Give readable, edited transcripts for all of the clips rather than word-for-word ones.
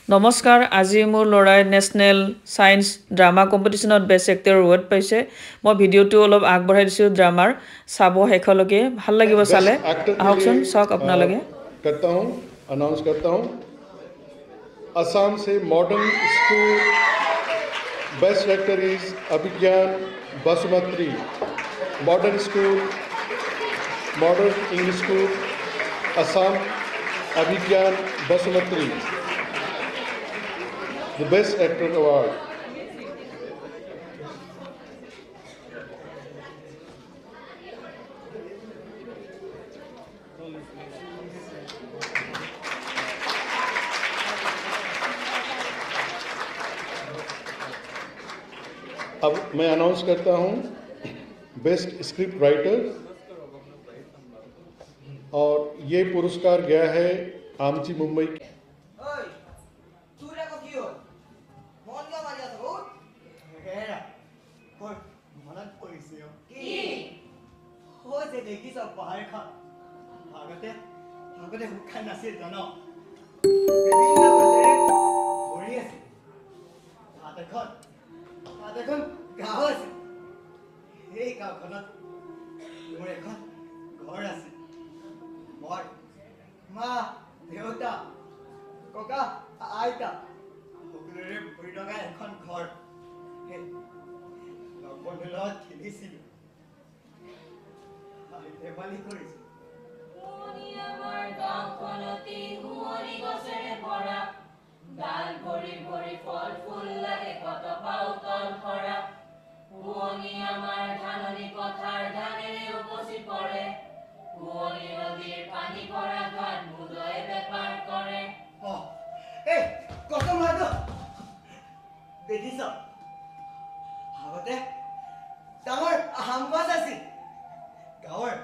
নমস্কাৰ আজি মোৰ লৰাই নেশ্যনেল সায়েন্স ড্ৰামা কম্পিটিশনত বেষ্ট এক্টৰ এৱাৰ্ড পাইছে মই ভিডিঅ'টো অলপ আগবঢ়াই দিছো ড্ৰামাৰ চাব হেখলৈকে ভাল লাগিব চালে আহকচোন চাওক আপোনালোকে करता हूं अनाउंस करता हूं असम से modern school best actor is Abhigyan Basumatary modern school modern English school Assam Abhigyan Basumatary the best actor award अब मैं अनाउंस करता हूं बेस्ट स्क्रिप्ट राइटर और ये पुरस्कार गया है आमची मुंबई মা দেউতা ককা আইতা সকলোৰে ভৰি লগা এখন ঘৰ বন্ধুৰ লগত খেলিছিলোঁ ধেমালি কৰিছিলোঁ আমাৰ গাঁওখনতি শুৱনি গছেৰে ভৰা ডাল ভৰি ভৰি ফল ফুল লাগে কত পাও তল ভৰা শুৱনি আমাৰ ধাননি পথাৰ ধানেৰে উপচি পৰে শুৱনি নদীৰ পানী ভৰা ঘাট মুদয়ে বেপাৰ কৰে এই কত মাতো দেখিছ আগতে ডাঙৰ আম গছ আছিল গাঁৱৰ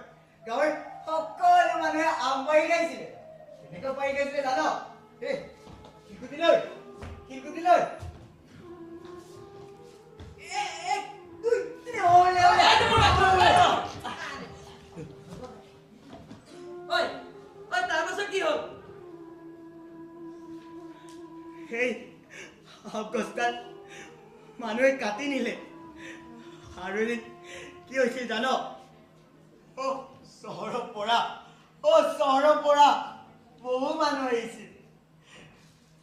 সকলো মানুহে আম পাৰি খাইছিলে কেনেকৈ পাৰি খাইছিলে জান শিলগুটিলৈ গছডাল মানুহে কাটি নিলে আৰু কি হৈছিল জান চহৰৰ পৰা বহু মানুহ আহিছিল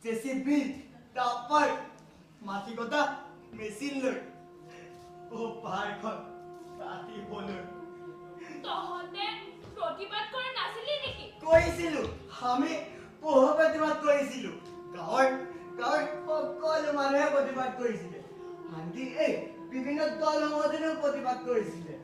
জেচিবি টাপাৰ মাটি কটা মেচিন লৈ পাহাৰখন কাটিবলৈ তহঁতে প্ৰতিবাদ কৰা নাছিলি নেকি কৰিছিলো আমি বহু প্ৰতিবাদ কৰিছিলো গাঁৱৰ সকলো মানুহে প্ৰতিবাদ কৰিছিলে আনকি এই বিভিন্ন দল সংগঠনেও প্ৰতিবাদ কৰিছিলে